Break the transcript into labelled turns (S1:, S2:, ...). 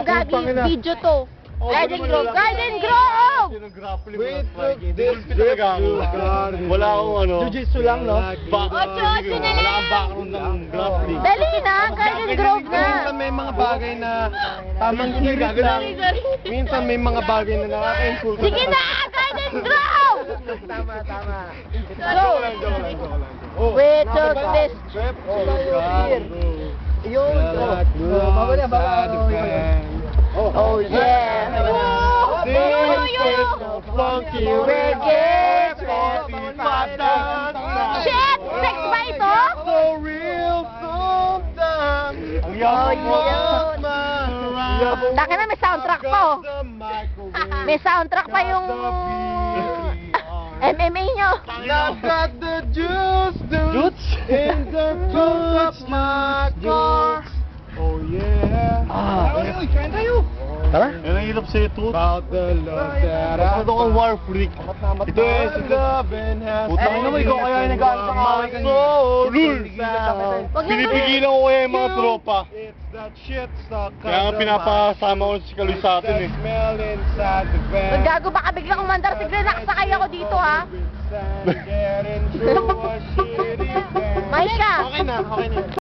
S1: Gagi, video to. Garden Grove! Garden Grove!
S2: Wait, this talaga ako. Wala akong ano.
S3: Jiu-jitsu lang, no?
S1: Ocho-ocho na
S2: Wala
S1: lang.
S2: akong background ng grappling.
S1: Dali na, Garden Grove na.
S3: Minsan may mga bagay na tamang hirit lang. Minsan may mga bagay na nakaka-improve.
S1: Sige na, Garden Grove!
S3: Tama.
S1: Go! We took this.
S3: Yun.
S1: Oh yeah!
S3: Funky
S1: reggae. Shit! Sex ba ito?
S3: So real sometimes.
S2: Ang
S1: Oh
S2: yabang
S1: yeah! Taka na, may soundtrack pa oh. May soundtrack pa yung MMA nyo.
S3: I've got the juice in the trunk of my car. Oh yeah. Kain tayo.
S2: Tara? Yan ang hirap sa ito.
S3: About the love that I
S2: Ito kang war freak. Ito eh, putang ina mo, ikaw kaya yung nag-aalit ng away kanina. Pinipigilan ko kaya yung mga tropa.
S3: It's that shit stuck.
S2: Kaya nga pinapasama ko si Kaloy sa atin eh.
S3: Smell inside the van.
S1: Gago, baka biglang umandar. Sige, nakasakay ako dito ha.
S3: Getting through a shitty van.
S1: Maika!
S3: Okay na.